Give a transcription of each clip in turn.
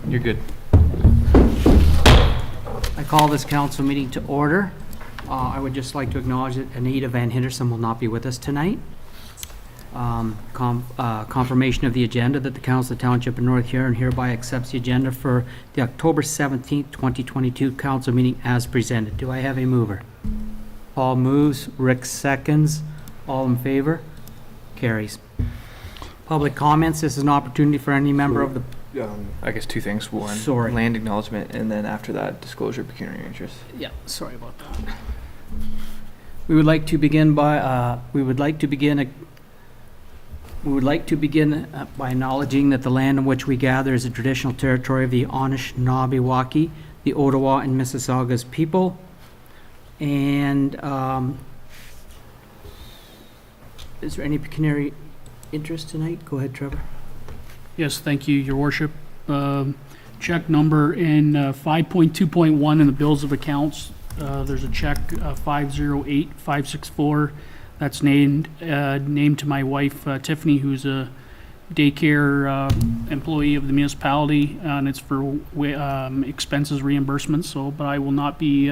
You're good. I call this council meeting to order. I would just like to acknowledge that Anita Van Henderson will not be with us tonight. Confirmation of the agenda that the Council of the Township of North Huron hereby accepts the agenda for the October 17th, 2022 council meeting as presented. Do I have a mover? Paul moves, Rick seconds. All in favor? Carries. Public comments. This is an opportunity for any member of the... I guess two things. One, Sorry. land acknowledgement, and then after that, disclosure of pecuniary interest. Yeah, sorry about that. We would like to begin by by acknowledging that the land in which we gather is the traditional territory of the Anishinaabe, the Ottawa and Mississauga's people. And is there any pecuniary interest tonight? Go ahead, Trevor. Yes, thank you, Your Worship. Check number in 5.2.1 in the bills of accounts. There's a check 508564 that's named to my wife Tiffany, who's a daycare employee of the municipality, and it's for expenses reimbursements. So, but I will not be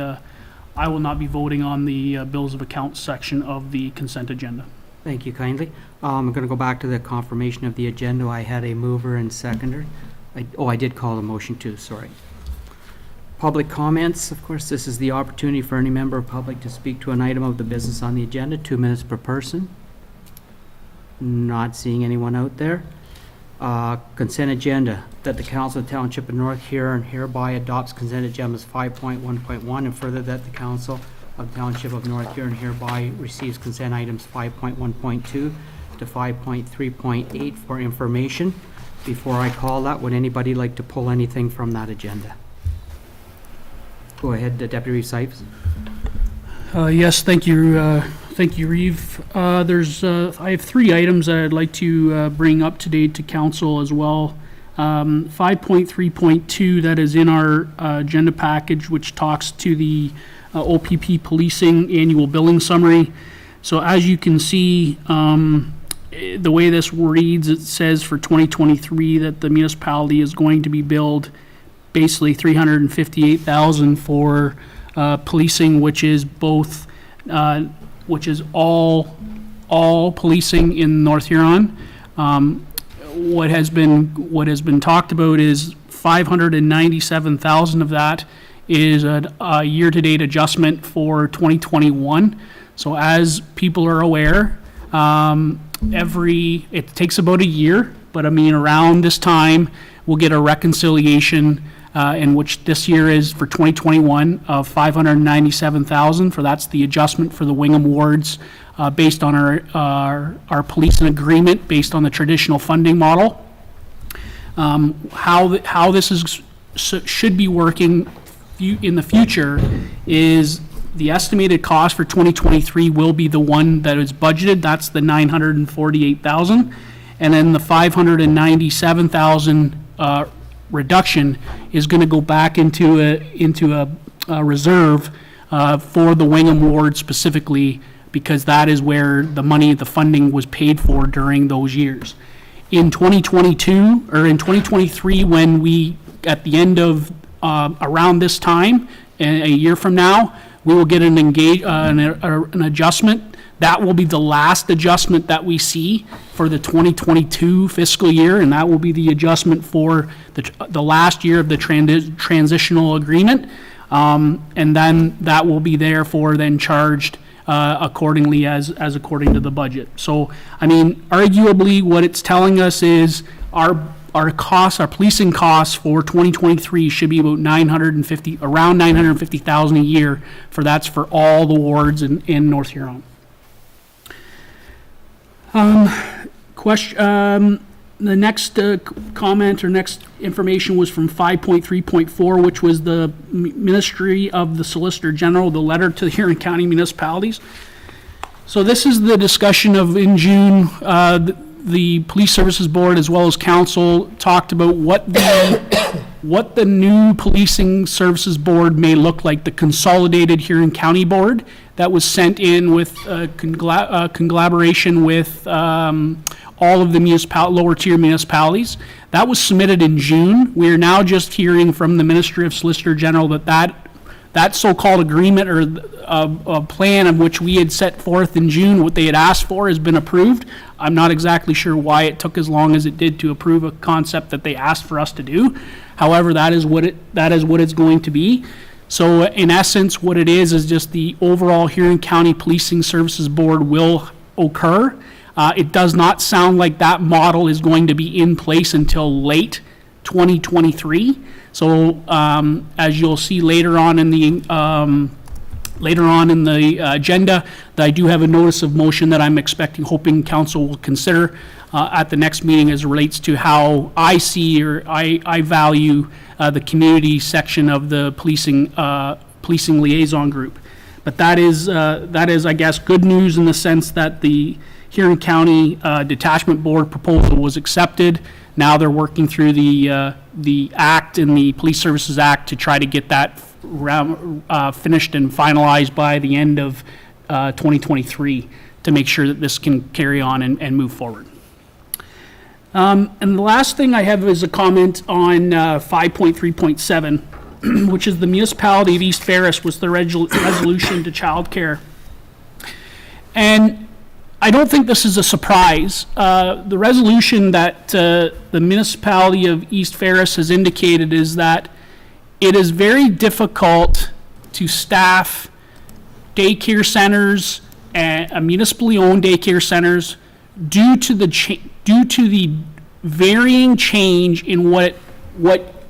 voting on the bills of accounts section of the consent agenda. Thank you kindly. I'm going to go back to the confirmation of the agenda. I had a mover and seconder. I did call the motion too, sorry. Public comments. Of course, this is the opportunity for any member of public to speak to an item of the business on the agenda, 2 minutes per person. Not seeing anyone out there. Consent agenda, that the Council of the Township of North Huron hereby adopts consent agendas 5.1.1, and further that the Council of the Township of North Huron hereby receives consent items 5.1.2 to 5.3.8 for information. Before I call that, would anybody like to pull anything from that agenda? Go ahead, Deputy Reeve Sipes. Yes, thank you, Reeve. I have 3 items that I'd like to bring up to date to council as well. 5.3.2 that is in our agenda package, which talks to the OPP policing annual billing summary. So as you can see, the way this reads, it says for 2023 that the municipality is going to be billed basically $358,000 for policing, which is both, which is all policing in North Huron. What has been talked about is $597,000 of that is a year-to-date adjustment for 2021. So as people are aware, it takes about a year, but I mean around this time we'll get a reconciliation in which this year is for 2021 of $597,000 for that's the adjustment for the Wingham wards based on our policing agreement based on the traditional funding model. How this should be working in the future is the estimated cost for 2023 will be the one that is budgeted. That's the $948,000, and then the $597,000 reduction is going to go back into a reserve for the Wingham ward specifically, because that is where the funding was paid for during those years. In 2022 or in 2023, when we at the end of around this time, a year from now, we will get an adjustment. That will be the last adjustment that we see for the 2022 fiscal year, and that will be the adjustment for the last year of the transitional agreement, and then that will be therefore then charged accordingly as according to the budget. So, I mean, arguably what it's telling us is our policing costs for 2023 should be about around $950,000 a year that's for all the wards in North Huron. The next comment or next information was from 5.3.4, which was the Ministry of the Solicitor General, the letter to the Huron County municipalities. So this is the discussion of in June, the Police Services Board as well as Council talked about what what the new Policing Services Board may look like, the consolidated Huron County Board that was sent in with collaboration with all of the lower tier municipalities. That was submitted in June. We are now just hearing from the Ministry of Solicitor General that so-called agreement or a plan of which we had set forth in June, what they had asked for, has been approved. I'm not exactly sure why it took as long as it did to approve a concept that they asked for us to do. However, that is what it's going to be. So in essence, what it is just the overall Huron County Policing Services Board will occur. It does not sound like that model is going to be in place until late 2023. So as you'll see later on in the agenda, that I do have a notice of motion that I'm hoping council will consider at the next meeting as it relates to how I see or I value the community section of the policing liaison group. But that is, I guess, good news in the sense that the Huron County Detachment Board proposal was accepted. Now they're working through the Act and the Police Services Act to try to get that finished and finalized by the end of 2023 to make sure that this can carry on and move forward. And the last thing I have is a comment on 5.3.7, which is the municipality of East Ferris was the resolution to childcare. And I don't think this is a surprise. The resolution that the municipality of East Ferris has indicated is that it is very difficult to staff daycare centers and municipally owned daycare centers due to the varying change in what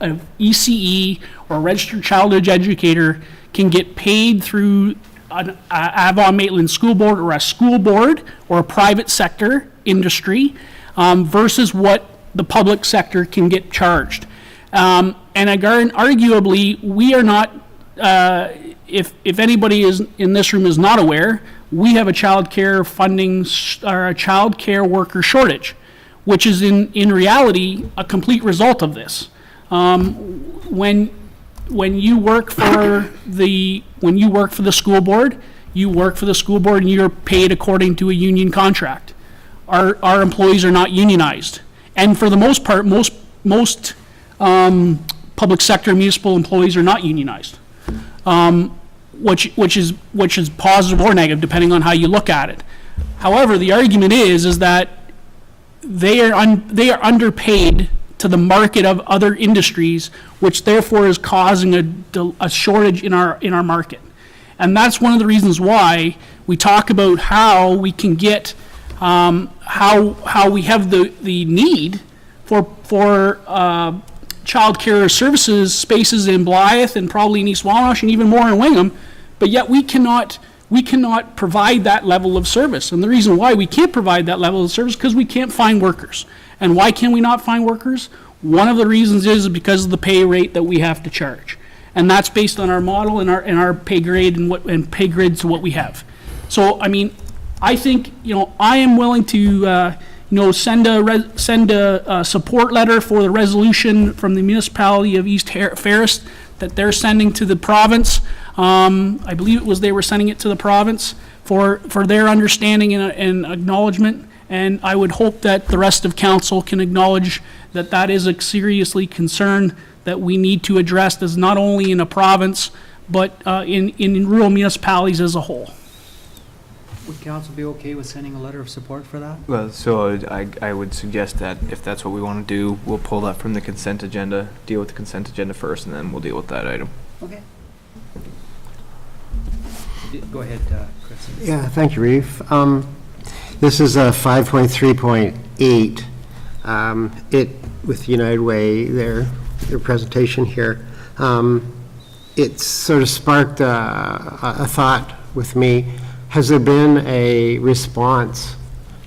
an ECE or a registered child educator can get paid through an Avon-Maitland School Board or a school board or a private sector industry versus what the public sector can get charged. And again, arguably, we are not, if anybody is in this room is not aware, we have a child care funding or a child care worker shortage, which is in reality a complete result of this. When you work for the school board, you work for the school board and you're paid according to a union contract. Our employees are not unionized, and for the most part, most public sector municipal employees are not unionized, which is positive or negative depending on how you look at it. However, the argument is that they are underpaid to the market of other industries, which therefore is causing a shortage in our market. And that's one of the reasons why we talk about how we can get how we have the need for child care services spaces in Blythe and probably in East Wabash and even more in Wingham, but yet we cannot provide that level of service. And the reason why we can't provide that level of service is because we can't find workers. And why can we not find workers? One of the reasons is because of the pay rate that we have to charge. And that's based on our model and our pay grade and pay grids to what we have. So, I mean, I think, I am willing to, send a support letter for the resolution from the municipality of East Ferris that they're sending to the province. I believe it was they were sending it to the province for their understanding and acknowledgement. And I would hope that the rest of council can acknowledge that that is a seriously concern that we need to address as not only in a province, but in rural municipalities as a whole. Would council be okay with sending a letter of support for that? Well, so I would suggest that if that's what we want to do, we'll pull that from the consent agenda, deal with the consent agenda first, and then we'll deal with that item. Okay. Go ahead, Chris. Yeah, thank you, Reeve. This is 5.3.8. It with United Way, their presentation here. It sort of sparked a thought with me. Has there been a response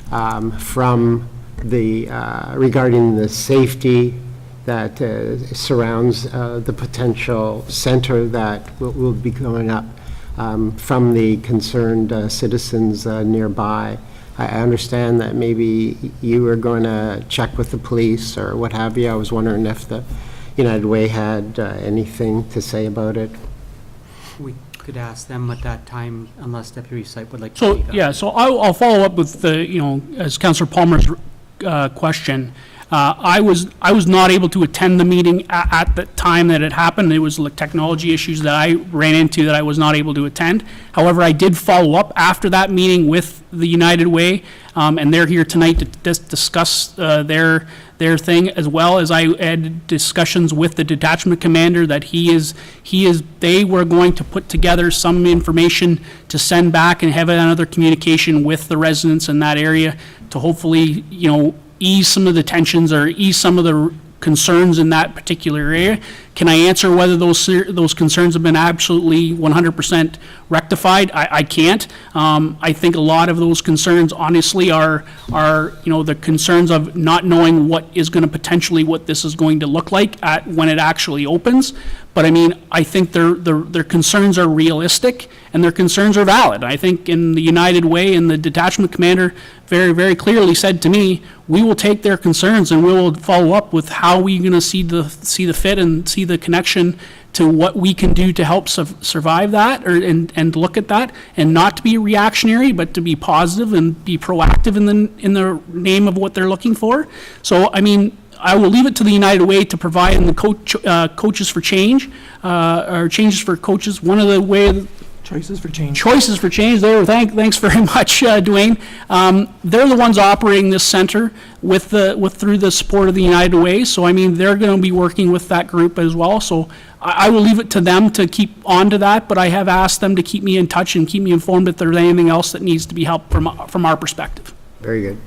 from the regarding the safety that surrounds the potential center that will be going up from the concerned citizens nearby? I understand that maybe you were going to check with the police or what have you. I was wondering if United Way had anything to say about it. We could ask them at that time, unless Deputy Site would like to So, speak up. yeah, so I'll follow up with the, as Councillor Palmer's question. I was not able to attend the meeting at the time that it happened. It was like technology issues that I ran into that I was not able to attend. However, I did follow up after that meeting with the United Way, and they're here tonight to discuss their thing, as well as I had discussions with the detachment commander that they were going to put together some information to send back and have another communication with the residents in that area to hopefully, ease some of the tensions or ease some of the concerns in that particular area. Can I answer whether those concerns have been absolutely 100% rectified? I can't. I think a lot of those concerns honestly are the concerns of not knowing what this is going to look like when it actually opens. But I mean, I think their concerns are realistic and their concerns are valid. I think in the United Way, and the detachment commander very, very clearly said to me, we will take their concerns and we will follow up with how we're going to see the fit and see the connection to what we can do to help survive that, and look at that, and not to be reactionary, but to be positive and be proactive in the name of what they're looking for. So, I mean, I will leave it to the United Way to provide in the coaches for change, or changes for coaches. One of the way Choices for change. Choices for change there. Thanks very much, Dwayne. They're the ones operating this center through the support of the United Way. So I mean, they're going to be working with that group as well. So I will leave it to them to keep on to that. But I have asked them to keep me in touch and keep me informed if there's anything else that needs to be helped from our perspective. Very good.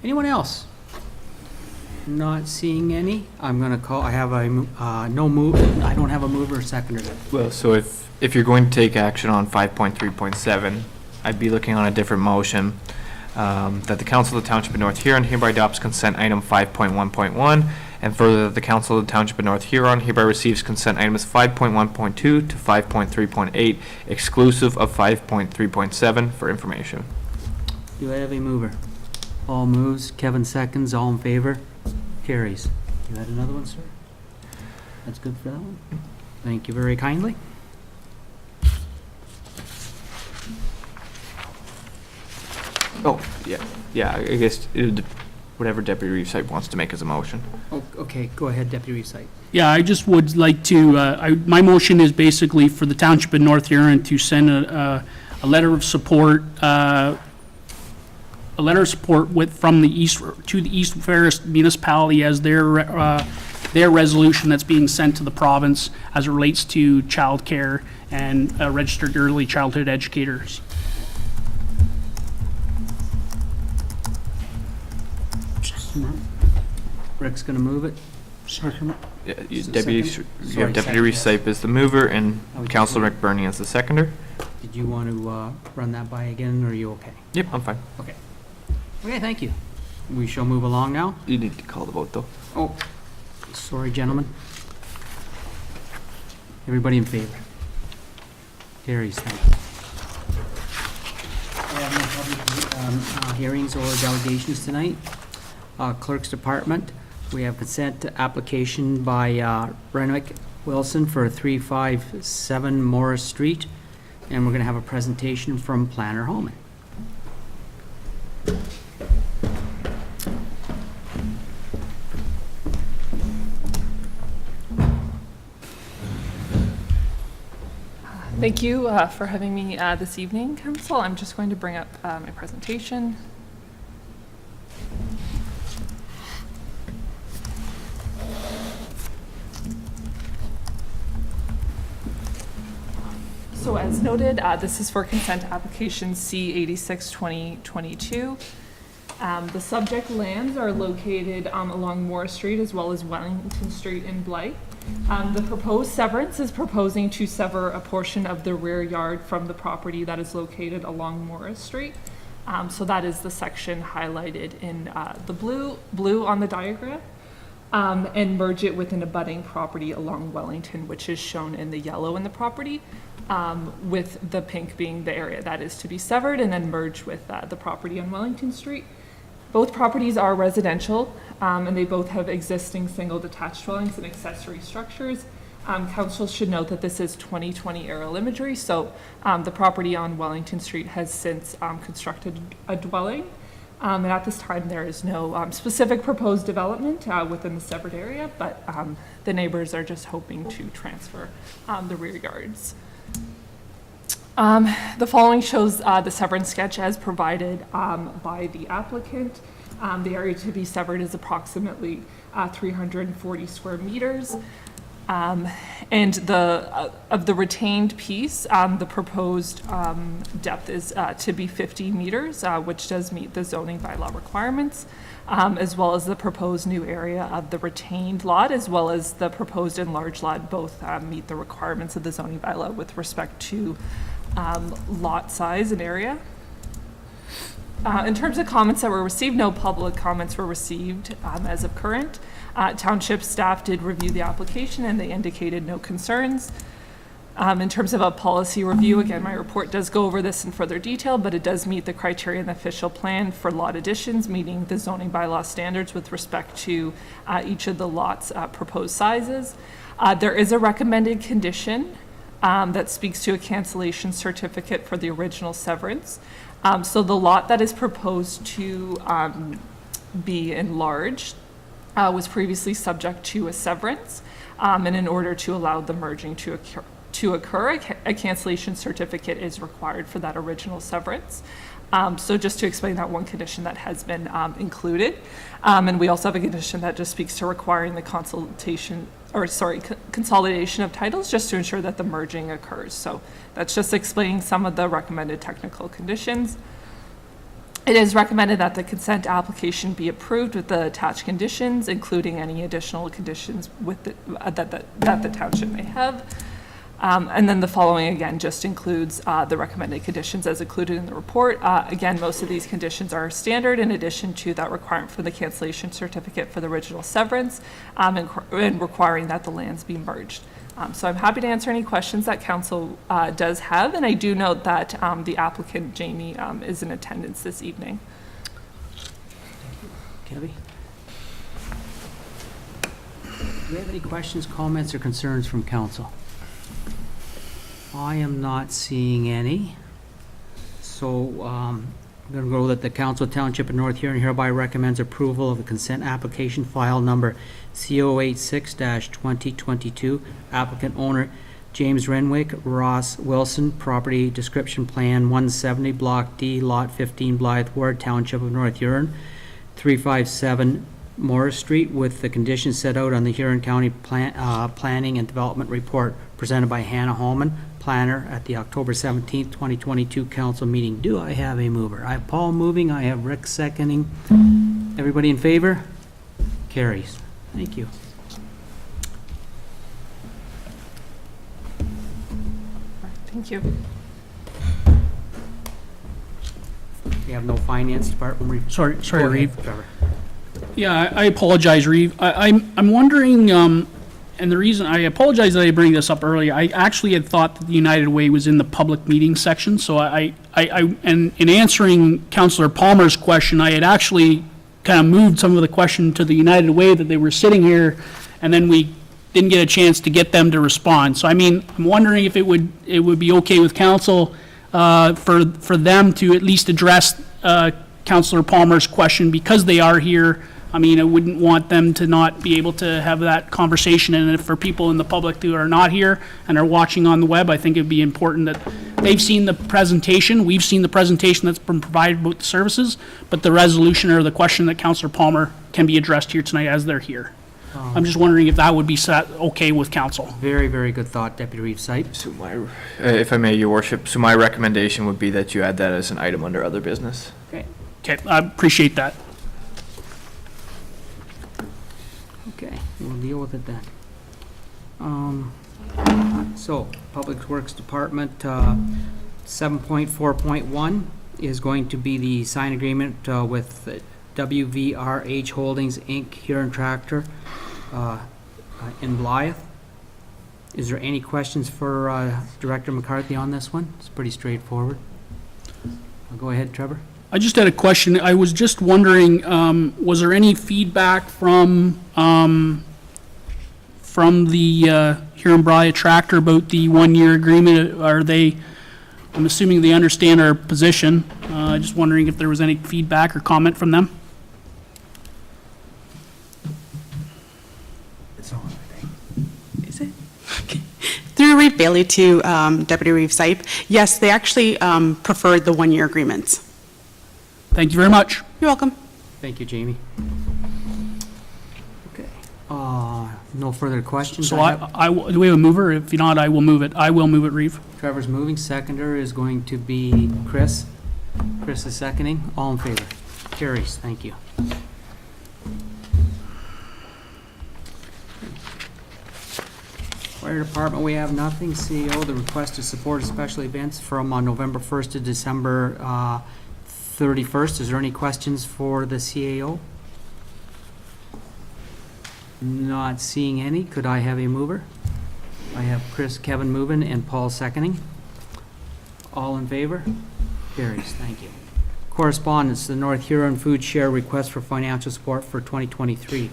Anyone else? Not seeing any. I'm going to call, I have a no move, I don't have a mover or seconder. Well, so if you're going to take action on 5.3.7, I'd be looking on a different motion, that the Council of the Township of North Huron hereby adopts consent item 5.1.1, and further that the Council of the Township of North Huron hereby receives consent items 5.1.2 to 5.3.8, exclusive of 5.3.7 for information. Do I have a mover? All moves, Kevin seconds, all in favor? Carries. You had another one, sir? That's good for that one. Thank you very kindly. Oh, yeah, I guess whatever Deputy Reeve Site wants to make as a motion. Oh, okay, go ahead, Deputy Recite. Yeah, I just would like to, my motion is basically for the Township of North Huron to send a letter of support, from the East to the East Ferris municipality as their resolution that's being sent to the province as it relates to childcare and registered early childhood educators. Rick's gonna move it. Yeah, you S- Deputy, second? you Sorry, have Deputy second, Reeve yes. Site as the mover and I was Councilor just- Rick Burney as the seconder. Did you want to run that by again, or are you okay? Yep, I'm fine. Okay. Okay, thank you. We shall move along now. You need to call the vote though. Oh, sorry, gentlemen. Everybody in favor? Carries, thank you. We have no public hearings or delegations tonight. Clerk's Department, we have consent application by Renwick Wilson for 357 Morris Street, and we're going to have a presentation from Planner Holman. Thank you for having me this evening, Council. I'm just going to bring up my presentation. So as noted, this is for consent application C86-2022. The subject lands are located along Moore Street as well as Wellington Street in Blythe. The proposed severance is proposing to sever a portion of the rear yard from the property that is located along Morris Street. So that is the section highlighted in the blue on the diagram, and merge it with an abutting property along Wellington, which is shown in the yellow in the property, with the pink being the area that is to be severed, and then merge with the property on Wellington Street. Both properties are residential, and they both have existing single detached dwellings and accessory structures. Council should note that this is 2020 aerial imagery, so the property on Wellington Street has since constructed a dwelling. And at this time, there is no specific proposed development within the severed area, but the neighbors are just hoping to transfer the rear yards. The following shows the severance sketch as provided by the applicant. The area to be severed is approximately 340 square meters. And of the retained piece, the proposed depth is to be 50 meters, which does meet the zoning bylaw requirements, as well as the proposed new area of the retained lot, as well as the proposed enlarged lot, both meet the requirements of the zoning bylaw with respect to lot size and area. In terms of comments that were received, no public comments were received as of current. Township staff did review the application and they indicated no concerns. In terms of a policy review, again, my report does go over this in further detail, but it does meet the criteria in the official plan for lot additions, meeting the zoning bylaw standards with respect to each of the lots' proposed sizes. There is a recommended condition that speaks to a cancellation certificate for the original severance. So the lot that is proposed to be enlarged was previously subject to a severance, and in order to allow the merging to occur, a cancellation certificate is required for that original severance. So just to explain that one condition that has been included, and we also have a condition that just speaks to requiring the consolidation of titles just to ensure that the merging occurs. So that's just explaining some of the recommended technical conditions. It is recommended that the consent application be approved with the attached conditions, including any additional conditions with that the township may have. And then the following, again, just includes the recommended conditions as included in the report. Again, most of these conditions are standard in addition to that requirement for the cancellation certificate for the original severance and requiring that the lands be merged. So I'm happy to answer any questions that council does have, and I do note that the applicant, Jamie, is in attendance this evening. Kevin? Do we have any questions, comments, or concerns from council? I am not seeing any. So I'm going to go that the Council of Township of North Huron hereby recommends approval of the consent application file number CO86-2022, applicant owner James Renwick, Ross Wilson, property description plan 170, Block D, Lot 15, Blythe Ward, Township of North Huron, 357 Morris Street, with the conditions set out on the Huron County Planning and Development Report presented by Hannah Holman, planner, at the October 17th, 2022 council meeting. Do I have a mover? I have Paul moving, I have Rick seconding. Everybody in favor? Carries. Thank you. Thank you. We have no finance department. Sorry, Go ahead, Reeve. Trevor. Yeah, I apologize, Reeve. I'm wondering, and the reason I apologize that I bring this up early, I actually had thought that the United Way was in the public meeting section. So and in answering Councillor Palmer's question, I had actually kind of moved some of the question to the United Way that they were sitting here, and then we didn't get a chance to get them to respond. So I mean, I'm wondering if it would be okay with council for them to at least address Councillor Palmer's question because they are here. I mean, I wouldn't want them to not be able to have that conversation. And if for people in the public who are not here and are watching on the web, I think it'd be important that they've seen the presentation. We've seen the presentation that's been provided about the services, but the resolution or the question that Councillor Palmer can be addressed here tonight as they're here. I'm just wondering if that would be okay with council. Very, very good thought, Deputy Reeve Sight. So if I may, Your Worship, so my recommendation would be that you add that as an item under other business. Okay. Okay, I appreciate that. Okay, we'll deal with it then. So, Public Works Department, 7.4.1 is going to be the sign agreement with WVRH Holdings, Inc., Huron Tractor in Blythe. Is there any questions for Director McCarthy on this one? It's pretty straightforward. Go ahead, Trevor. I just had a question. I was just wondering, was there any feedback from the Huron-Bria Tractor about the one-year agreement? Are they, I'm assuming they understand our position. Just wondering if there was any feedback or comment from them? It's on, I think. Is it? Okay. Through Reeve Bailey to Deputy Reeve Sipe, yes, they actually preferred the one-year agreements. Thank you very much. You're welcome. Thank you, Jamie. Okay. No further questions? So do we have a mover? If not, I will move it. I will move it, Reeve. Trevor's moving. Seconder is going to be Chris. Chris is seconding. All in favor? Carries. Thank you. Fire Department, we have nothing. CEO, the request to support special events from November 1st to December 31st. Is there any questions for the CAO? Not seeing any. Could I have a mover? I have Kevin moving and Paul seconding. All in favor? Carries. Thank you. Correspondence, the North Huron Food Share request for financial support for 2023.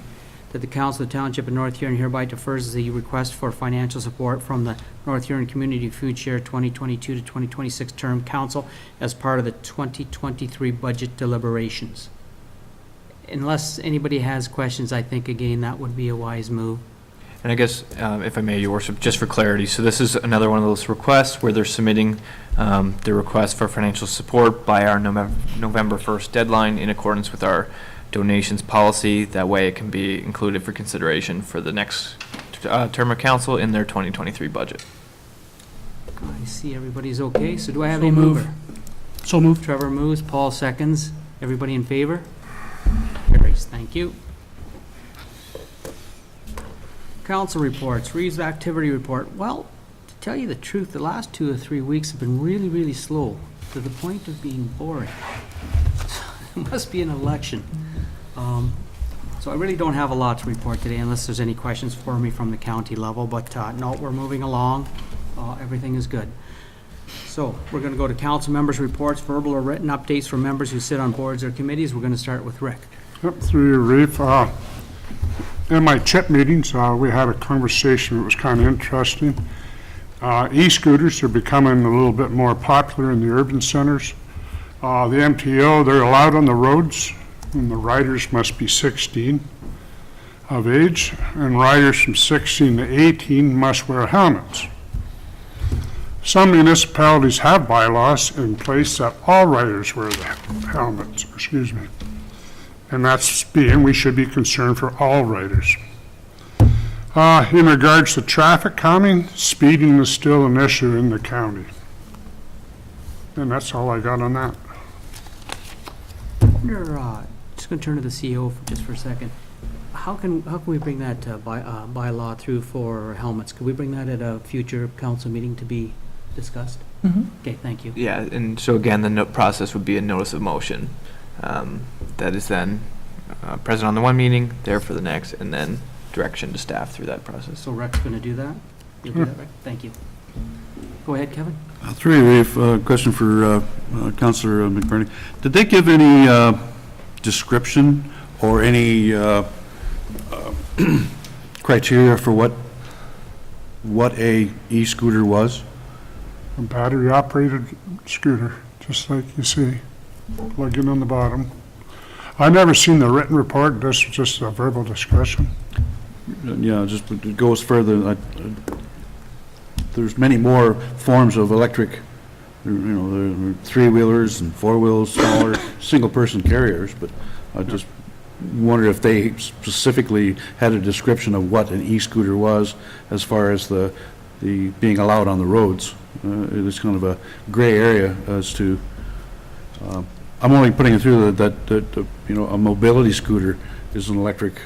That the Council of the Township of North Huron hereby defers the request for financial support from the North Huron Community Food Share 2022 to 2026 Term Council as part of the 2023 budget deliberations. Unless anybody has questions, I think, again, that would be a wise move. And I guess, if I may, Your Worship, just for clarity, so this is another one of those requests where they're submitting their request for financial support by our November 1st deadline in accordance with our donations policy. That way it can be included for consideration for the next term of council in their 2023 budget. I see everybody's okay, so do I have So a move. mover? So moved. Trevor moves, Paul seconds. Everybody in favor? Carries. Thank you. Council reports, Reeves activity report. Well, to tell you the truth, the last 2 or 3 weeks have been really, really slow, to the point of being boring. It must be an election. So I really don't have a lot to report today unless there's any questions for me from the county level, but no, we're moving along. Everything is good. So we're going to go to council members' reports, verbal or written updates for members who sit on boards or committees. We're going to start with Rick. Yep, through you, Reeve. In my CHIP meetings, we had a conversation that was kind of interesting. E-scooters are becoming a little bit more popular in the urban centers. The MTO, they're allowed on the roads, and the riders must be 16 of age, and riders from 16 to 18 must wear helmets. Some municipalities have bylaws in place that all riders wear the helmets, and that's being, we should be concerned for all riders. In regards to traffic calming, speeding is still an issue in the county. And that's all I got on that. Just going to turn to the CEO just for a second. How can we bring that bylaw through for helmets? Could we bring that at a future council meeting to be discussed? Okay, thank you. Yeah, and so again, the process would be a notice of motion that is then present on the one meeting, there for the next, and then direction to staff through that process. So Rex's going to do that? You'll do that, Rex? Thank you. Go ahead, Kevin. Through you, Reeve, question for Councillor McBurney. Did they give any description or any criteria for what a e-scooter was? A battery-operated scooter, just like you see, plug in on the bottom. I've never seen the written report, this is just a verbal discussion. Yeah, just it goes further. There's many more forms of electric, there are three-wheelers and four-wheels, smaller, single-person carriers, but I just wonder if they specifically had a description of what an e-scooter was as far as the being allowed on the roads. It is kind of a gray area as to, I'm only putting it through that a mobility scooter is an electric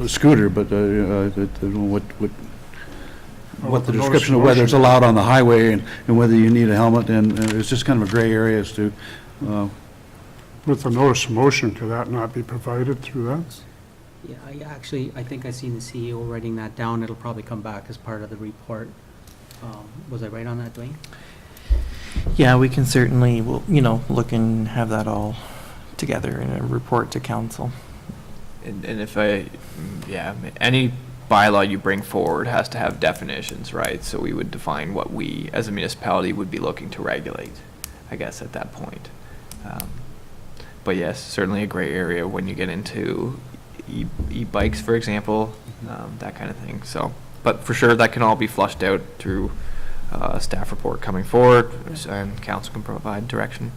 scooter, but I don't know what the description of whether it's allowed on the highway and whether you need a helmet, and it's just kind of a gray area as to. With the notice of motion, could that not be provided through that? Yeah, I think I seen the CEO writing that down. It'll probably come back as part of the report. Was I right on that, Dwayne? Yeah, we can certainly, look and have that all together in a report to council. And if any bylaw you bring forward has to have definitions, right? So we would define what we, as a municipality, would be looking to regulate, I guess, at that point. But yes, certainly a gray area when you get into e-bikes, for example, that kind of thing. So, but for sure, that can all be flushed out through a staff report coming forward, and council can provide direction.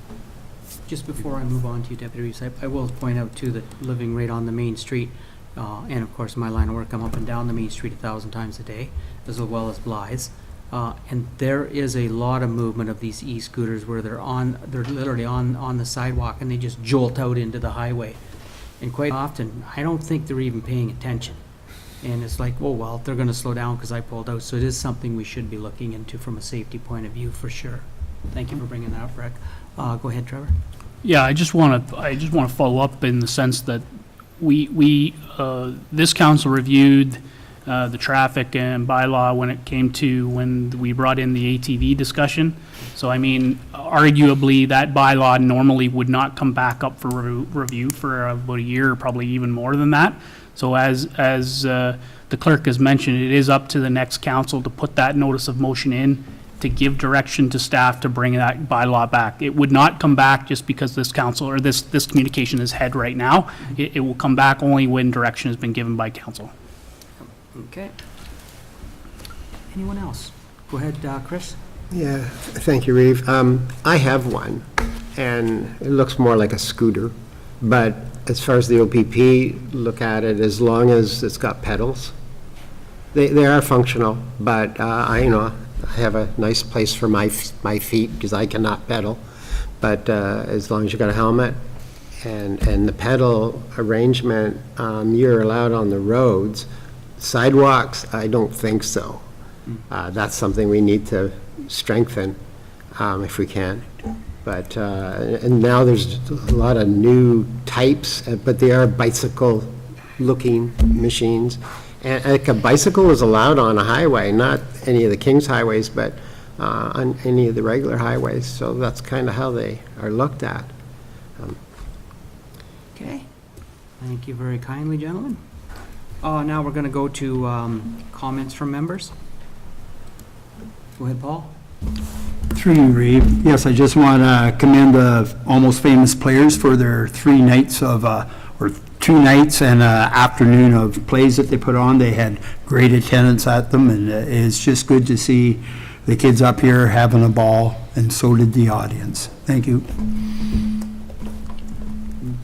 Just before I move on to you, Deputy Reeves, I will point out too that living right on the main street, and of course my line of work, I'm up and down the main street 1,000 times a day, as well as Blythe's. And there is a lot of movement of these e-scooters where they're literally on the sidewalk and they just jolt out into the highway. And quite often, I don't think they're even paying attention. And it's like, oh, well, they're gonna slow down because I pulled out. So it is something we should be looking into from a safety point of view, for sure. Thank you for bringing that up, Rick. Go ahead, Trevor. Yeah, I just want to follow up in the sense that this council reviewed the traffic and bylaw when we brought in the ATV discussion. So I mean, arguably that bylaw normally would not come back up for review for about a year, probably even more than that. So as the clerk has mentioned, it is up to the next council to put that notice of motion in, to give direction to staff to bring that bylaw back. It would not come back just because this council or this communication is head right now. It will come back only when direction has been given by council. Okay. Anyone else? Go ahead, Chris. Yeah, thank you, Reeve. I have one, and it looks more like a scooter, but as far as the OPP look at it, as long as it's got pedals, they are functional, but I have a nice place for my feet because I cannot pedal, but as long as you got a helmet and the pedal arrangement, you're allowed on the roads. Sidewalks, I don't think so. That's something we need to strengthen if we can. But, and now there's a lot of new types, but they are bicycle-looking machines. And like a bicycle is allowed on a highway, not any of the King's highways, but on any of the regular highways. So that's kind of how they are looked at. Okay. Thank you very kindly, gentlemen. Now we're going to go to comments from members. Go ahead, Paul. Through you, Reeve. Yes, I just want to commend the Almost Famous players for their 3 nights of, or 2 nights and afternoon of plays that they put on. They had great attendance at them, and it's just good to see the kids up here having a ball, and so did the audience. Thank you.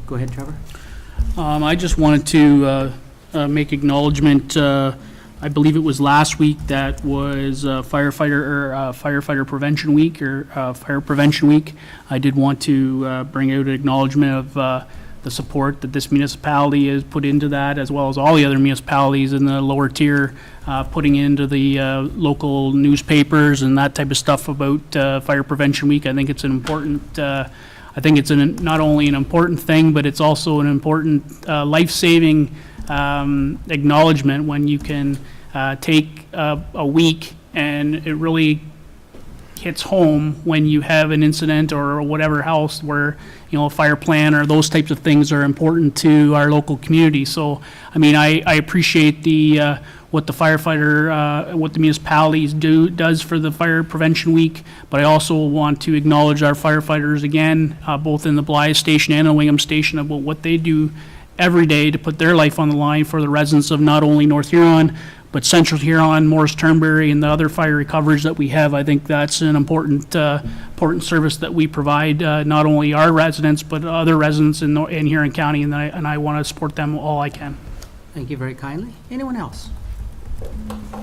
Go ahead, Trevor. I just wanted to make acknowledgement. I believe it was last week that was firefighter prevention week, or fire prevention week. I did want to bring out an acknowledgement of the support that this municipality has put into that, as well as all the other municipalities in the lower tier, putting into the local newspapers and that type of stuff about fire prevention week. I think it's an important. I think it's not only an important thing, but it's also an important life-saving acknowledgement when you can take a week and it really hits home when you have an incident or whatever else where, a fire plan or those types of things are important to our local community. So, I mean, I appreciate what the firefighter, what the municipalities does for the fire prevention week, but I also want to acknowledge our firefighters again, both in the Blythe station and the Wingham station, about what they do every day to put their life on the line for the residents of not only North Huron, but Central Huron, Morris Turnberry, and the other fire recoveries that we have. I think that's an important service that we provide, not only our residents, but other residents in Huron County, and I want to support them all I can. Thank you very kindly. Anyone else?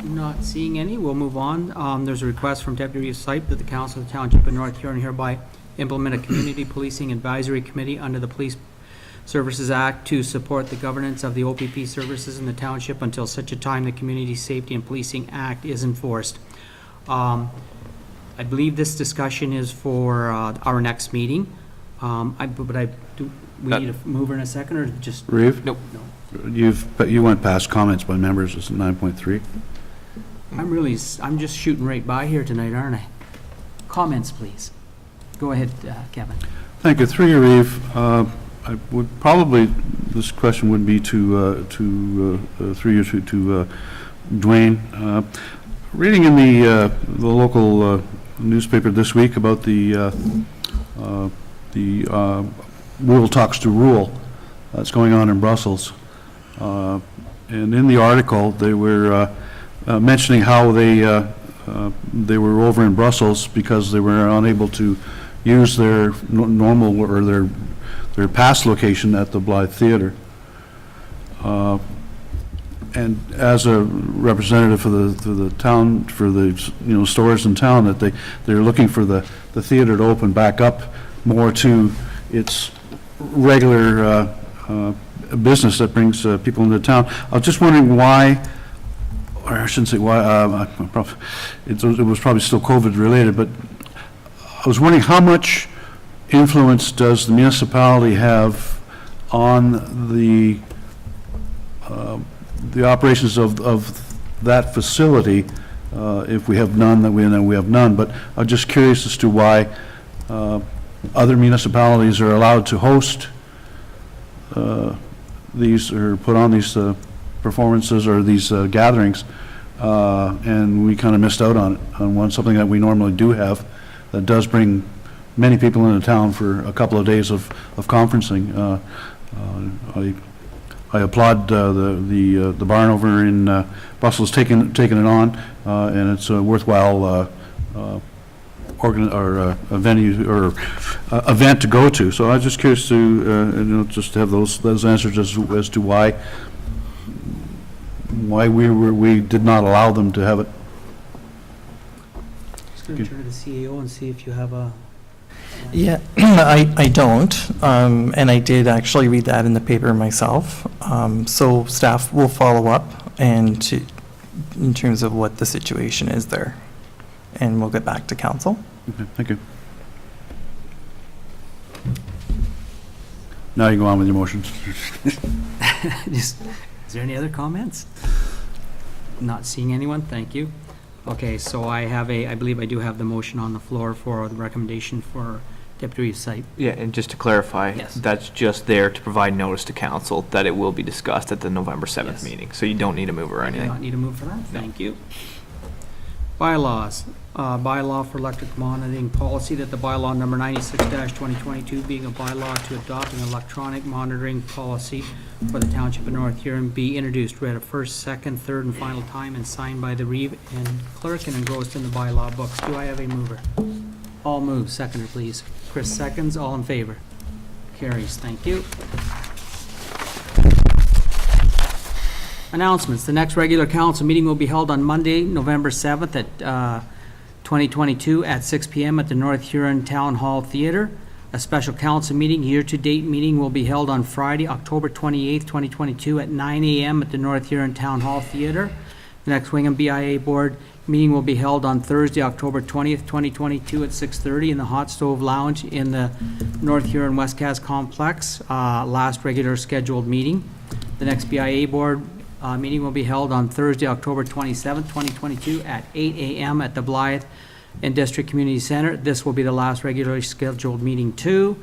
Not seeing any, we'll move on. There's a request from Deputy Reeve Sipe that the Council of the Township of North Huron hereby implement a Community Policing Advisory Committee under the Police Services Act to support the governance of the OPP services in the township until such a time the Community Safety and Policing Act is enforced. I believe this discussion is for our next meeting. Do we need a mover in a second, or just? Reeve? Nope. No. You went past comments by members, it's 9.3. I'm just shooting right by here tonight, aren't I? Comments, please. Go ahead, Kevin. Thank you. Through you, Reeve. I would probably, this question would be through you to Dwayne. Reading in the local newspaper this week about the Rural Talks to Rural that's going on in Brussels. And in the article, they were mentioning how they were over in Brussels because they were unable to use their normal or their past location at the Blythe Theatre. And as a representative for the town, for the stores in town, that they're looking for the theater to open back up more to its regular business that brings people into town. I was just wondering why, or I shouldn't say why, it was probably still COVID related, but I was wondering how much influence does the municipality have on the operations of that facility, if we have none, then we have none. But I'm just curious as to why other municipalities are allowed to host these or put on these performances or these gatherings, and we kind of missed out on something that we normally do have that does bring many people into town for a couple of days of conferencing. I applaud the barn over in Brussels taking it on, and it's a worthwhile venue or event to go to. So I was just curious to just have those answers as to why we did not allow them to have it. Just going to turn to the CEO and see if you have a... Yeah, I don't, and I did actually read that in the paper myself. So staff will follow up in terms of what the situation is there, and we'll get back to council. Okay, thank you. Now you go on with your motions. Is there any other comments? Not seeing anyone, thank you. Okay, so I believe I do have the motion on the floor for the recommendation for Deputy Site. Yeah, and just to clarify, Yes. that's just there to provide notice to council that it will be discussed at the November 7th Yes. meeting. So you don't need to move or I do anything. not need to move for that, thank you. Bylaws, bylaw for electric monitoring policy, that the bylaw number 96-2022 being a bylaw to adopt an electronic monitoring policy for the Township of North Huron be introduced, read a first, second, third, and final time, and signed by the Reeve and clerk and engrossed in the bylaw books. Do I have a mover? All move, seconder, please. Chris seconds, all in favor? Carries, thank you. Announcements. The next regular council meeting will be held on Monday, November 7th at 2022 at 6 p.m. at the North Huron Town Hall Theater. A special council meeting, year-to-date meeting, will be held on Friday, October 28th, 2022 at 9 a.m. at the North Huron Town Hall Theater. The next Wingham BIA Board meeting will be held on Thursday, October 20th, 2022 at 6:30 in the Hot Stove Lounge in the North Huron Westcast Complex. Last regular scheduled meeting. The next BIA Board meeting will be held on Thursday, October 27th, 2022 at 8 a.m. at the Blythe and District Community Center. This will be the last regularly scheduled meeting too.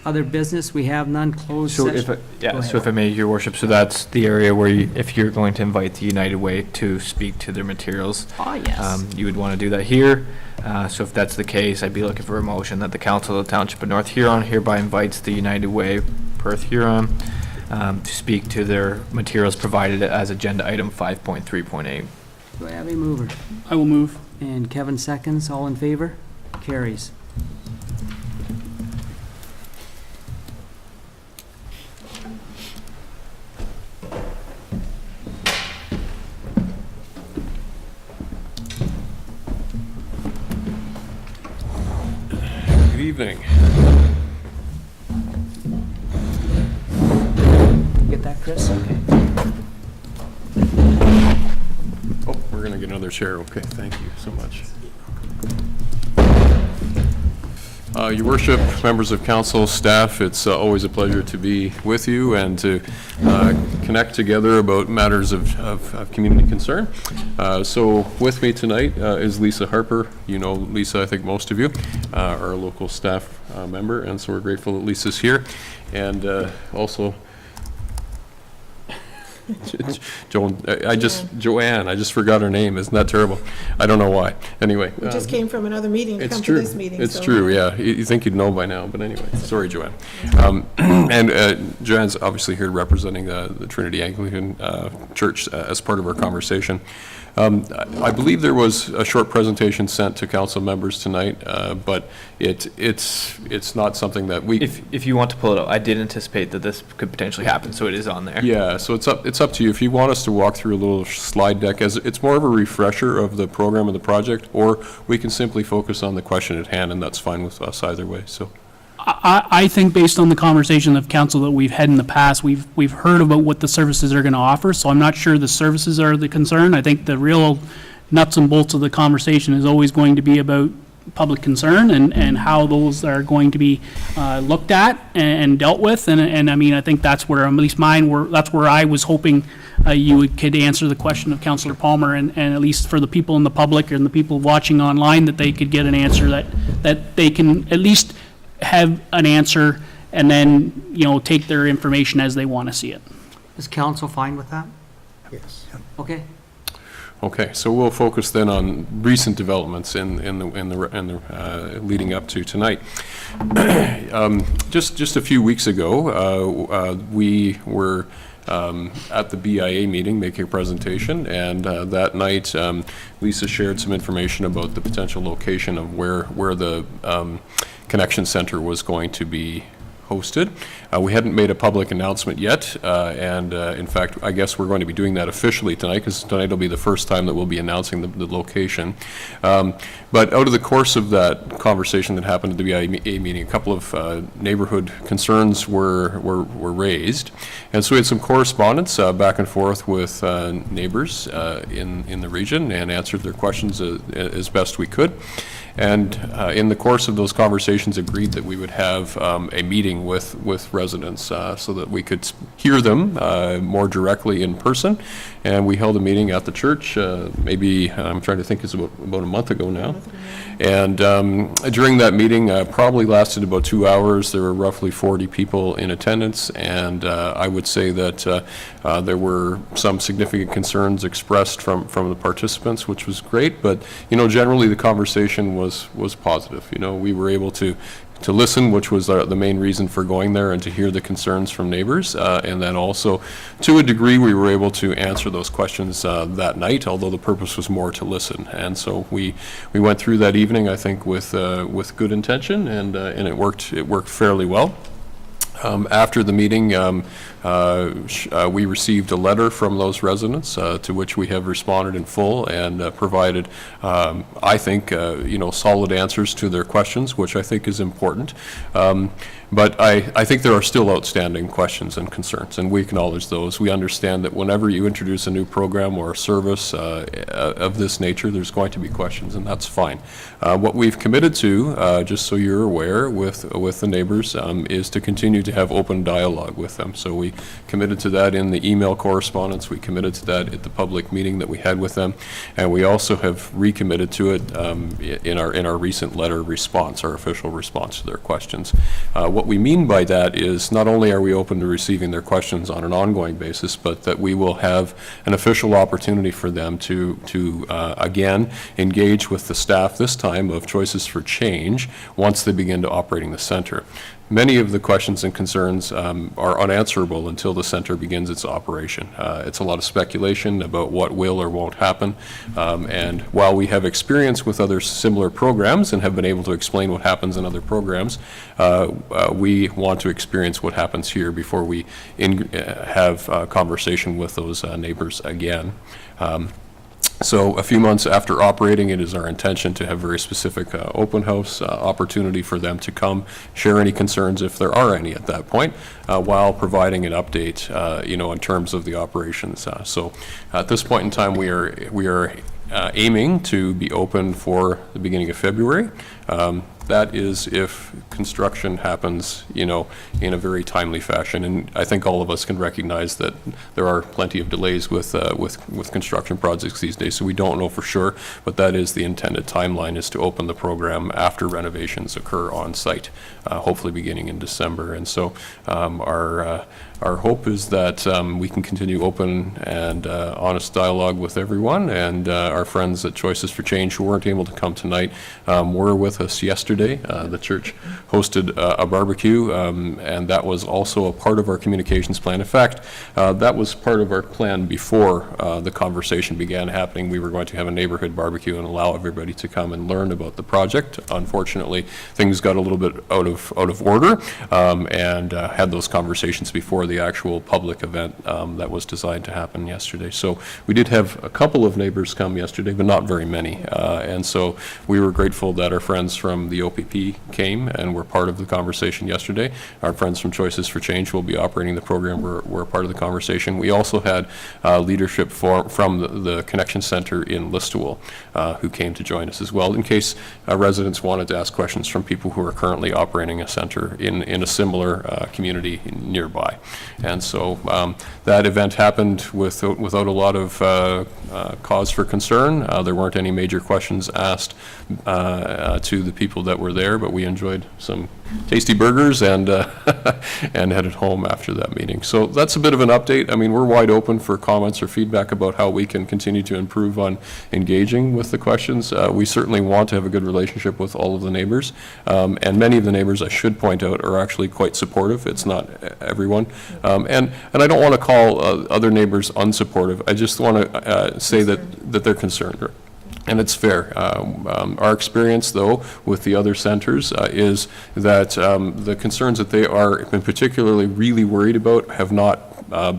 Other business, we have none. Closed So session. if I may, your worship, so that's the area where if you're going to invite the United Way to speak to their materials, Oh, yes. you would want to do that here. So if that's the case, I'd be looking for a motion that the Council of the Township of North Huron hereby invites the United Way, Perth Huron, to speak to their materials provided as agenda item 5.3.8. Do I have a mover? I will move. And Kevin seconds, all in favor? Carries. Good evening. Get that, Chris? Okay. Oh, we're going to get another chair. Okay, thank you so much. Your worship, members of council, staff, it's always a pleasure to be with you and to connect together about matters of community concern. So with me tonight is Lisa Harper. You know Lisa, I think most of you, our local staff member, and so we're grateful that Lisa's here. And also, Joanne, I just forgot her name. Isn't that terrible? I don't know why. Anyway. We just came from another meeting to It's come true. to this meeting. It's so- true, yeah. You think you'd know by now, but anyway, sorry, Joanne. And Joanne's obviously here representing the Trinity Anglican Church as part of our conversation. I believe there was a short presentation sent to council members tonight, but it's not something that we. If you want to pull it up, I did anticipate that this could potentially happen, so it is on there. Yeah, so it's up to you. If you want us to walk through a little slide deck, as it's more of a refresher of the program and the project, or we can simply focus on the question at hand, and that's fine with us either way, so. I think based on the conversation of council that we've had in the past, we've heard about what the services are going to offer, so I'm not sure the services are the concern. I think the real nuts and bolts of the conversation is always going to be about public concern and how those are going to be looked at and dealt with. And I mean, I think that's where, at least that's where I was hoping could answer the question of Councillor Palmer, and at least for the people in the public and the people watching online, that they could get an answer that they can at least have an answer and then, take their information as they want to see it. Is council fine with that? Yes. Okay. Okay, so we'll focus then on recent developments in the leading up to tonight. Just a few weeks ago, we were at the BIA meeting making a presentation, and that night Lisa shared some information about the potential location of where the Connection Center was going to be hosted. We hadn't made a public announcement yet, and in fact, I guess we're going to be doing that officially tonight, because tonight will be the first time that we'll be announcing the location. But out of the course of that conversation that happened at the BIA meeting, a couple of neighborhood concerns were raised, and so we had some correspondence back and forth with neighbors in the region, and answered their questions as best we could. And in the course of those conversations, agreed that we would have a meeting with residents so that we could hear them more directly in person. And we held a meeting at the church, maybe, I'm trying to think, it's about a month ago now. And during that meeting, probably lasted about 2 hours. There were roughly 40 people in attendance, and I would say that there were some significant concerns expressed from the participants, which was great. But generally the conversation was positive. We were able to listen, which was the main reason for going there, and to hear the concerns from neighbors. And then also, to a degree, we were able to answer those questions that night, although the purpose was more to listen. And so we went through that evening, I think, with good intention, and it worked fairly well. After the meeting, we received a letter from those residents to which we have responded in full and provided, I think, solid answers to their questions, which I think is important. But I think there are still outstanding questions and concerns, and we acknowledge those. We understand that whenever you introduce a new program or a service of this nature, there's going to be questions, and that's fine. What we've committed to, just so you're aware, with the neighbors, is to continue to have open dialogue with them. So we committed to that in the email correspondence. We committed to that at the public meeting that we had with them, and we also have recommitted to it in our recent letter response, our official response to their questions. What we mean by that is not only are we open to receiving their questions on an ongoing basis, but that we will have an official opportunity for them to again engage with the staff, this time of Choices for Change, once they begin to operating the center. Many of the questions and concerns are unanswerable until the center begins its operation. It's a lot of speculation about what will or won't happen, and while we have experience with other similar programs and have been able to explain what happens in other programs, we want to experience what happens here before we have a conversation with those neighbors again. So a few months after operating, it is our intention to have very specific open house opportunity for them to come, share any concerns if there are any at that point, while providing an update, in terms of the operations. So at this point in time, we are aiming to be open for the beginning of February. That is if construction happens, in a very timely fashion. And I think all of us can recognize that there are plenty of delays with construction projects these days, so we don't know for sure, but that is the intended timeline, is to open the program after renovations occur on site, hopefully beginning in December. And so our hope is that we can continue open and honest dialogue with everyone, and our friends at Choices for Change who weren't able to come tonight were with us yesterday. The church hosted a barbecue, and that was also a part of our communications plan. In fact, that was part of our plan before the conversation began happening. We were going to have a neighborhood barbecue and allow everybody to come and learn about the project. Unfortunately, things got a little bit out of order, and had those conversations before the actual public event that was designed to happen yesterday. So we did have a couple of neighbors come yesterday, but not very many. And so we were grateful that our friends from the OPP came and were part of the conversation yesterday. Our friends from Choices for Change will be operating the program. Were a part of the conversation. We also had leadership from the Connection Center in Listowel who came to join us as well, in case residents wanted to ask questions from people who are currently operating a center in a similar community nearby. And so that event happened without a lot of cause for concern. There weren't any major questions asked to the people that were there, but we enjoyed some tasty burgers and and headed home after that meeting. So that's a bit of an update. I mean, we're wide open for comments or feedback about how we can continue to improve on engaging with the questions. We certainly want to have a good relationship with all of the neighbors, and many of the neighbors, I should point out, are actually quite supportive. It's not everyone, and I don't want to call other neighbors unsupportive. I just want to say that they're concerned. And it's fair. Our experience, though, with the other centers is that the concerns that they are particularly really worried about have not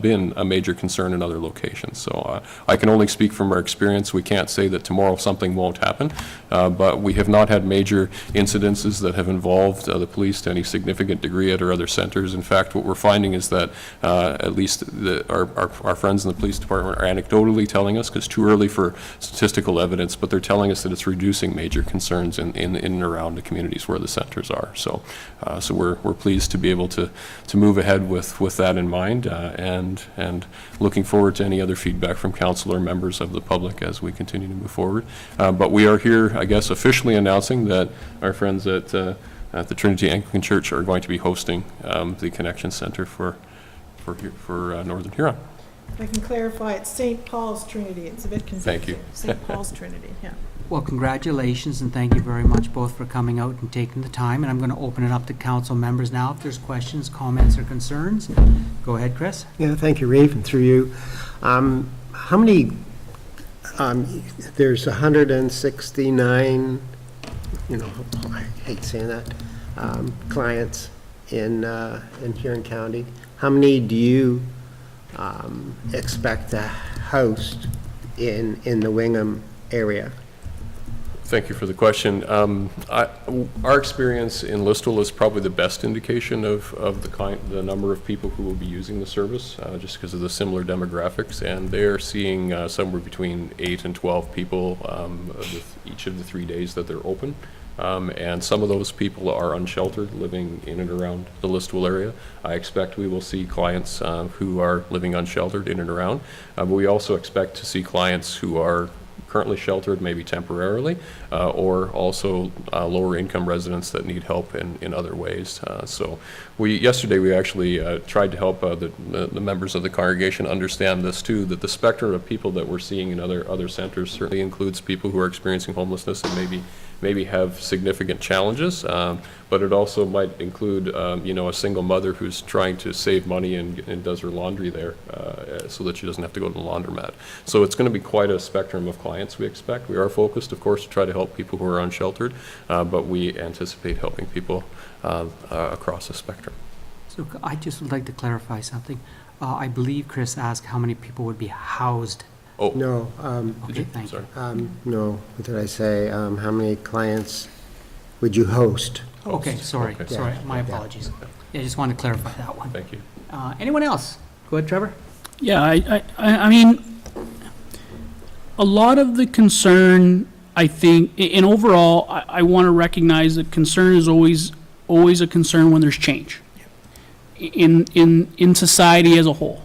been a major concern in other locations. So I can only speak from our experience. We can't say that tomorrow something won't happen, but we have not had major incidences that have involved the police to any significant degree at our other centers. In fact, what we're finding is that at least our friends in the police department are anecdotally telling us, because it's too early for statistical evidence, but they're telling us that it's reducing major concerns in and around the communities where the centers are. So we're pleased to be able to move ahead with that in mind, and looking forward to any other feedback from council or members of the public as we continue to move forward. But we are here, I guess, officially announcing that our friends at the Trinity Anglican Church are going to be hosting the Connection Center for Northern Huron. If I can clarify, it's St. Paul's Trinity. It's a bit confusing. Thank you. St. Paul's Trinity, yeah. Well, congratulations, and thank you very much both for coming out and taking the time. And I'm going to open it up to council members now. If there's questions, comments, or concerns, go ahead, Chris. Yeah, thank you, Reeve, and through you. How many, there's 169, I hate saying that, clients in Huron County. How many do you expect to host in the Wingham area? Thank you for the question. Our experience in Listowel is probably the best indication of the number of people who will be using the service, just because of the similar demographics, and they're seeing somewhere between 8 and 12 people with each of the 3 days that they're open. And some of those people are unsheltered, living in and around the Listowel area. I expect we will see clients who are living unsheltered in and around, but we also expect to see clients who are currently sheltered, maybe temporarily, or also lower income residents that need help in other ways. So yesterday we actually tried to help the members of the congregation understand this too, that the spectrum of people that we're seeing in other centers certainly includes people who are experiencing homelessness and maybe have significant challenges, but it also might include a single mother who's trying to save money and does her laundry there so that she doesn't have to go to the laundromat. So it's going to be quite a spectrum of clients we expect. We are focused, of course, to try to help people who are unsheltered, but we anticipate helping people across the spectrum. So I just would like to clarify something. I believe Chris asked how many people would be housed. Oh. No. Okay, thank you. No, what did I say? How many clients would you host? Okay, sorry, Okay. sorry, my apologies. Yeah, I just wanted to clarify that one. Thank you. Anyone else? Go ahead, Trevor. Yeah, I mean, a lot of the concern I think, and overall, I want to recognize that concern is always a concern when there's change in society as a whole.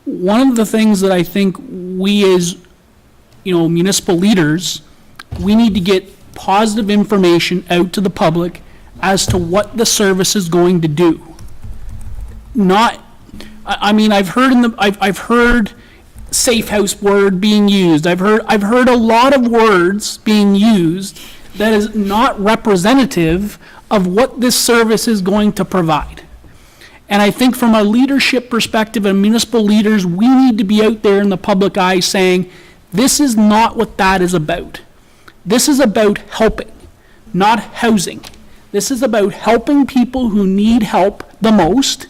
One of the things that I think we as, municipal leaders, we need to get positive information out to the public as to what the service is going to do. I've heard safe house word being used. I've heard a lot of words being used that is not representative of what this service is going to provide. And I think from a leadership perspective and municipal leaders, we need to be out there in the public eye saying, this is not what that is about. This is about helping, not housing. This is about helping people who need help the most,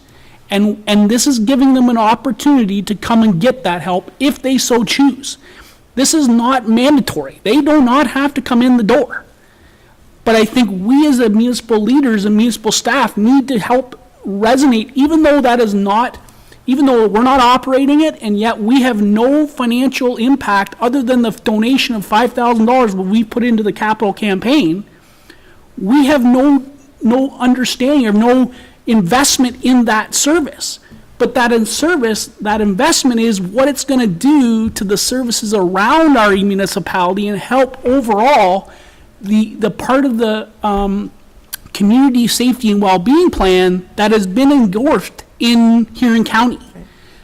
and this is giving them an opportunity to come and get that help if they so choose. This is not mandatory. They do not have to come in the door. But I think we as municipal leaders and municipal staff need to help resonate, even though we're not operating it, and yet we have no financial impact other than the donation of $5,000 what we put into the capital campaign. We have no understanding or no investment in that service. But that investment is what it's going to do to the services around our municipality and help overall the part of the community safety and well-being plan that has been engulfed in Huron County.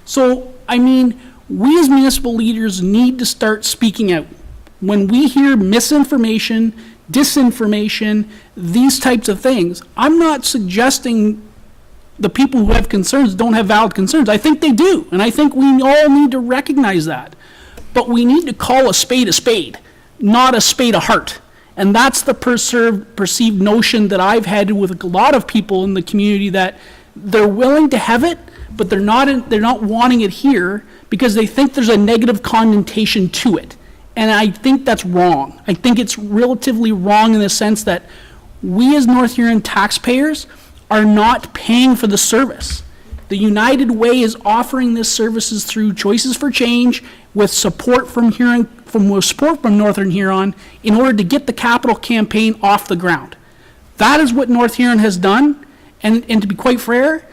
So, we as municipal leaders need to start speaking out. When we hear misinformation, disinformation, these types of things, I'm not suggesting the people who have concerns don't have valid concerns. I think they do, and I think we all need to recognize that. But we need to call a spade, not a spade a heart. And that's the perceived notion that I've had with a lot of people in the community, that they're willing to have it, but they're not wanting it here because they think there's a negative connotation to it. And I think that's wrong. I think it's relatively wrong in the sense that we as North Huron taxpayers are not paying for the service. The United Way is offering this services through Choices for Change with support from Northern Huron in order to get the capital campaign off the ground. That is what North Huron has done, and to be quite fair,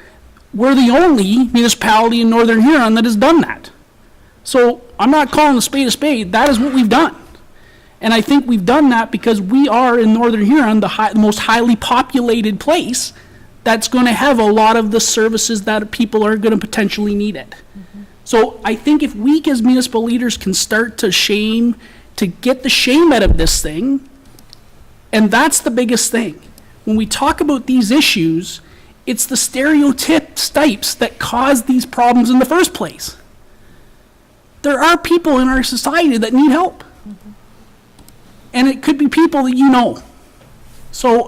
we're the only municipality in Northern Huron that has done that. So I'm not calling a spade, that is what we've done. And I think we've done that because we are in Northern Huron, the most highly populated place that's going to have a lot of the services that people are going to potentially need it. So I think if we as municipal leaders can start to get the shame out of this thing, and that's the biggest thing. When we talk about these issues, it's the stereotypes that cause these problems in the first place. There are people in our society that need help. And it could be people that you know. So,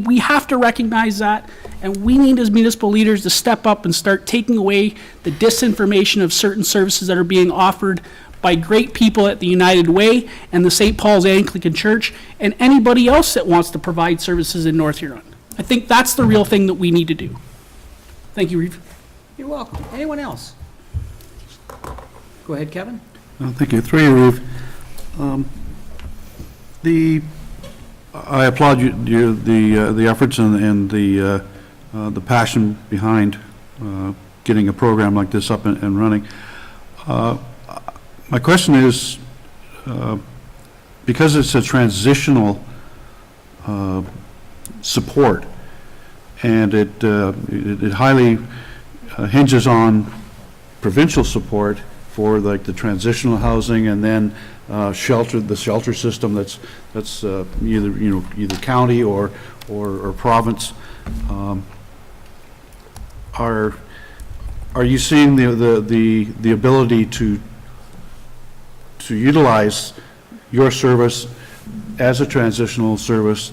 we have to recognize that, and we need as municipal leaders to step up and start taking away the disinformation of certain services that are being offered by great people at the United Way and the St. Paul's Anglican Church and anybody else that wants to provide services in North Huron. I think that's the real thing that we need to do. Thank you, Reeve. You're welcome. Anyone else? Go ahead, Kevin. Thank you. Through you, Reeve. I applaud the efforts and the passion behind getting a program like this up and running. My question is, because it's a transitional support, and it highly hinges on provincial support for like the transitional housing, and then the shelter system that's either county or province. Are you seeing the ability to utilize your service as a transitional service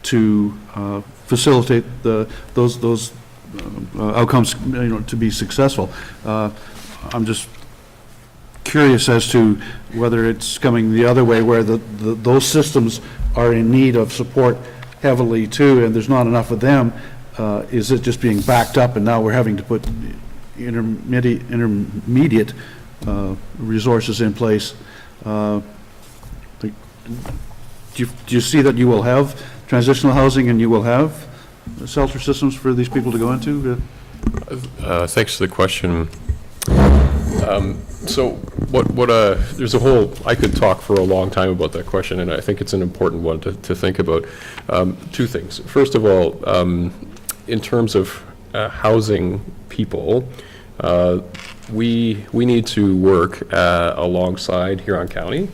to facilitate those outcomes, to be successful? I'm just curious as to whether it's coming the other way, where those systems are in need of support heavily too, and there's not enough of them. Is it just being backed up, and now we're having to put intermediate resources in place? do you see that you will have transitional housing and you will have shelter systems for these people to go into? Thanks for the question. So there's a whole, I could talk for a long time about that question, and I think it's an important one to think about. Two things. First of all, in terms of housing people, we need to work alongside Huron County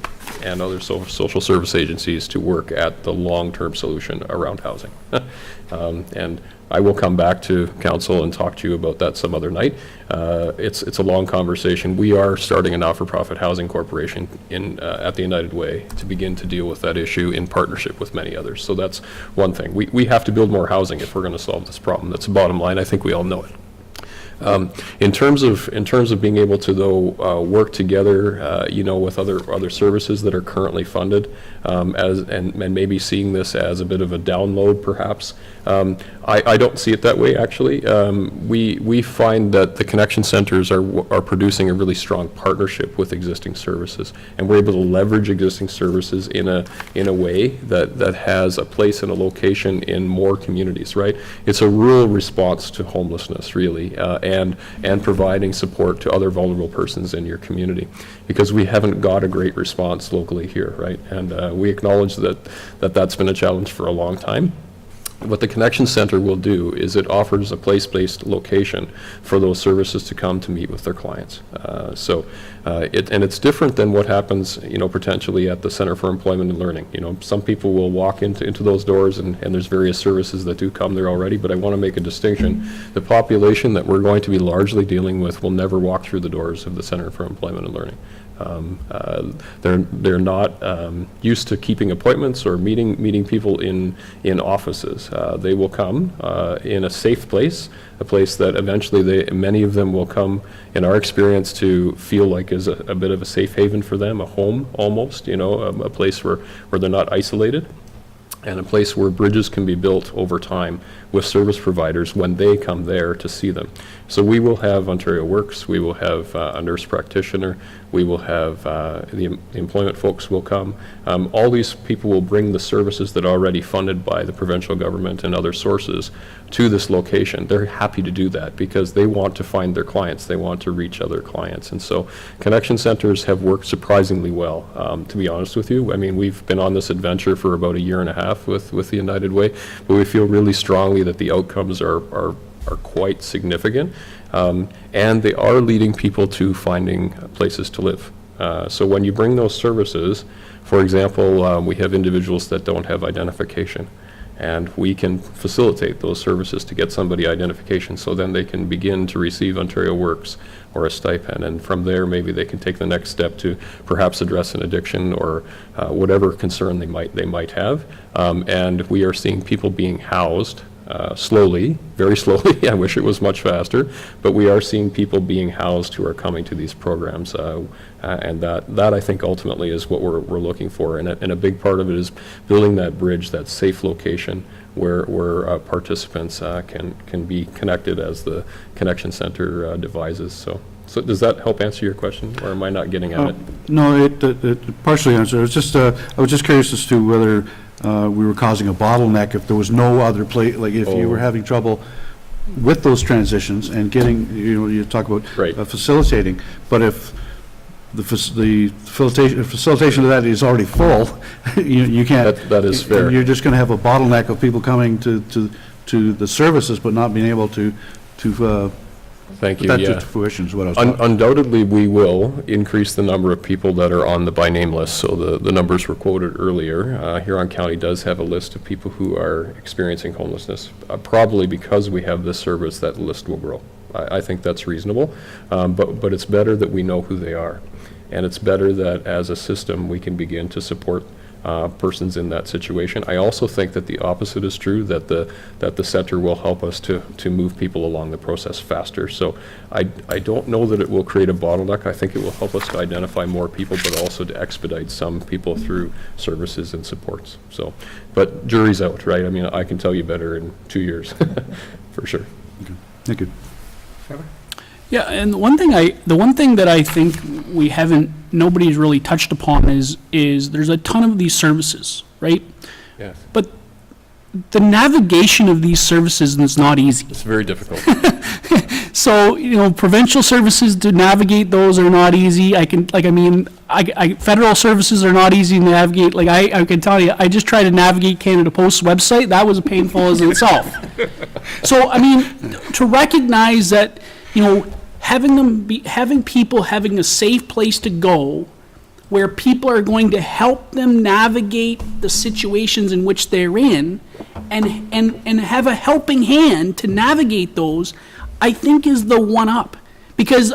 and other social service agencies to work at the long-term solution around housing. And I will come back to council and talk to you about that some other night. It's a long conversation. We are starting a not-for-profit housing corporation at the United Way to begin to deal with that issue in partnership with many others. So that's one thing. We have to build more housing if we're going to solve this problem. That's the bottom line. I think we all know it. In terms of being able to, though, work together, with other services that are currently funded, and maybe seeing this as a bit of a download, perhaps, I don't see it that way. Actually, we find that the connection centers are producing a really strong partnership with existing services, and we're able to leverage existing services in a way that has a place and a location in more communities. Right? It's a rural response to homelessness, really. And providing support to other vulnerable persons in your community, because we haven't got a great response locally here, right? And we acknowledge that's been a challenge for a long time. What the Connection Center will do is it offers a place-based location for those services to come to meet with their clients. It's different than what happens, potentially at the Center for Employment and Learning. Some people will walk into those doors, and there's various services that do come there already, but I want to make a distinction. The population that we're going to be largely dealing with will never walk through the doors of the Center for Employment and Learning. They're not used to keeping appointments or meeting people in offices. They will come in a safe place, a place that eventually many of them will come, in our experience, to feel like is a bit of a safe haven for them, a home almost, a place where they're not isolated, and a place where bridges can be built over time with service providers when they come there to see them. So we will have Ontario Works, we will have a nurse practitioner, we will have the employment folks will come. All these people will bring the services that are already funded by the provincial government and other sources to this location. They're happy to do that because they want to find their clients, they want to reach other clients. And so connection centers have worked surprisingly well, to be honest with you. I mean, we've been on this adventure for about a year and a half with the United Way, but we feel really strongly that the outcomes are quite significant, and they are leading people to finding places to live. So when you bring those services, for example, we have individuals that don't have identification, and we can facilitate those services to get somebody identification, so then they can begin to receive Ontario Works or a stipend, and from there maybe they can take the next step to perhaps address an addiction or whatever concern they might have. And we are seeing people being housed slowly, very slowly. I wish it was much faster, but we are seeing people being housed who are coming to these programs, and that I think ultimately is what we're looking for. And a big part of it is building that bridge, that safe location where participants can be connected as the Connection Center devises. So does that help answer your question, or am I not getting at it? No, it partially answered. I was just curious as to whether we were causing a bottleneck if there was no other place, like if you were having trouble with those transitions and getting, you talk about facilitating, but if the facilitation of that is already full, you can't. That is fair. You're just going to have a bottleneck of people coming to the services, but not being able to Thank you. put that Yeah. to fruition is what I was talking. Undoubtedly, we will increase the number of people that are on the by name list. So the numbers were quoted earlier. Huron County does have a list of people who are experiencing homelessness. Probably because we have this service, that list will grow. I think that's reasonable, but it's better that we know who they are, and it's better that as a system we can begin to support persons in that situation. I also think that the opposite is true, that the center will help us to move people along the process faster. So I don't know that it will create a bottleneck. I think it will help us to identify more people, but also to expedite some people through services and supports. So, but jury's out, right? I mean, I can tell you better in 2 years, for sure. Okay. Thank you. Yeah, and the one thing that I think we haven't nobody's really touched upon is there's a ton of these services, right? Yes. But the navigation of these services is not easy. It's very difficult. So, provincial services to navigate those are not easy. Federal services are not easy to navigate. Like, I can tell you, I just tried to navigate Canada Post's website. That was painful as itself. So, to recognize that, having people having a safe place to go where people are going to help them navigate the situations in which they're in and have a helping hand to navigate those, I think is the one up. Because,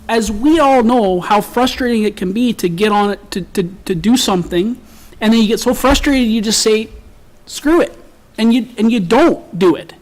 as we all know how frustrating it can be to get on it, to do something, and then you get so frustrated you just say, screw it, and you don't do it.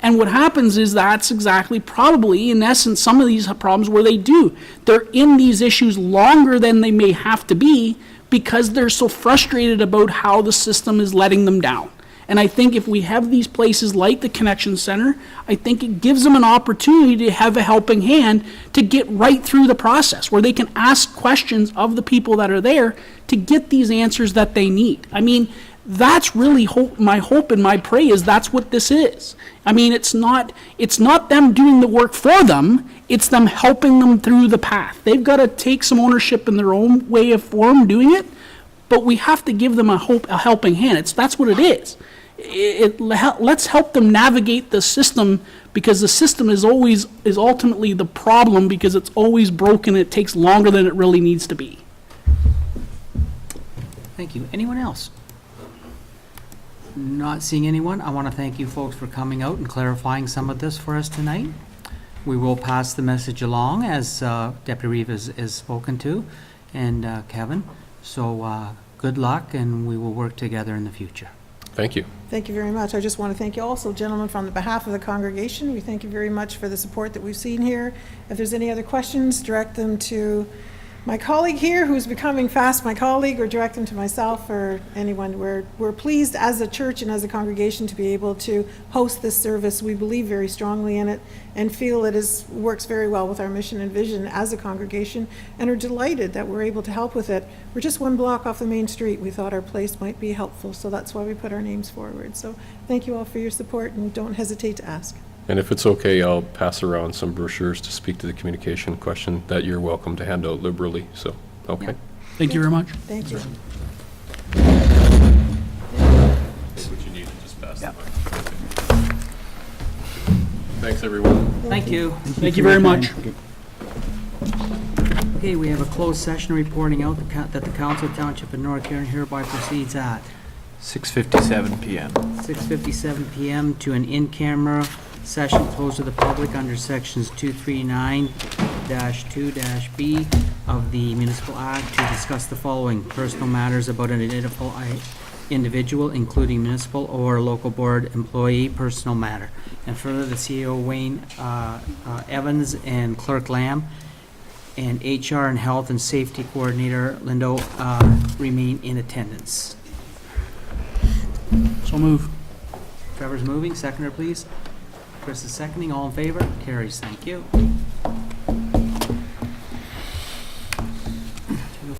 And what happens is that's exactly probably, in essence, some of these problems where they're in these issues longer than they may have to be because they're so frustrated about how the system is letting them down. And I think if we have these places like the Connection Center, I think it gives them an opportunity to have a helping hand to get right through the process, where they can ask questions of the people that are there to get these answers that they need. That's really my hope and my pray is that's what this is. It's not them doing the work for them, it's them helping them through the path. They've got to take some ownership in their own way of form doing it, but we have to give them a helping hand. That's what it is. Let's help them navigate the system, because the system is ultimately the problem, because it's always broken. It takes longer than it really needs to be. Thank you. Anyone else? Not seeing anyone. I want to thank you folks for coming out and clarifying some of this for us tonight. We will pass the message along as Deputy Reeve is spoken to, and Kevin. So good luck, and we will work together in the future. Thank you. Thank you very much. I just want to thank you also, gentlemen, from the behalf of the congregation. We thank you very much for the support that we've seen here. If there's any other questions, direct them to my colleague here, who's becoming fast my colleague, or direct them to myself or anyone. We're pleased as a church and as a congregation to be able to host this service. We believe very strongly in it and feel it works very well with our mission and vision as a congregation, and are delighted that we're able to help with it. We're just one block off the main street. We thought our place might be helpful, so that's why we put our names forward. So thank you all for your support, and don't hesitate to ask. And if it's okay, I'll pass around some brochures to speak to the communication question that you're welcome to hand out liberally. So, okay. Yeah. Thank you very much. Thank you. What you need to just pass the mic. Thanks, everyone. Thank you. Thank you very much. Okay, we have a closed session reporting out that the Council of Township of North Huron hereby proceeds at 6:57 PM. 6:57 PM to an in-camera session closed to the public under sections 239-2-B of the Municipal Act to discuss the following: personal matters about an identified individual, including municipal or local board employee personal matter. And further, the CEO Wayne Evans and Clerk Lamb and HR and Health and Safety Coordinator Lindo remain in attendance. So move. Trevor's moving. Seconder, please. Chris is seconding. All in favor? Carries. Thank you.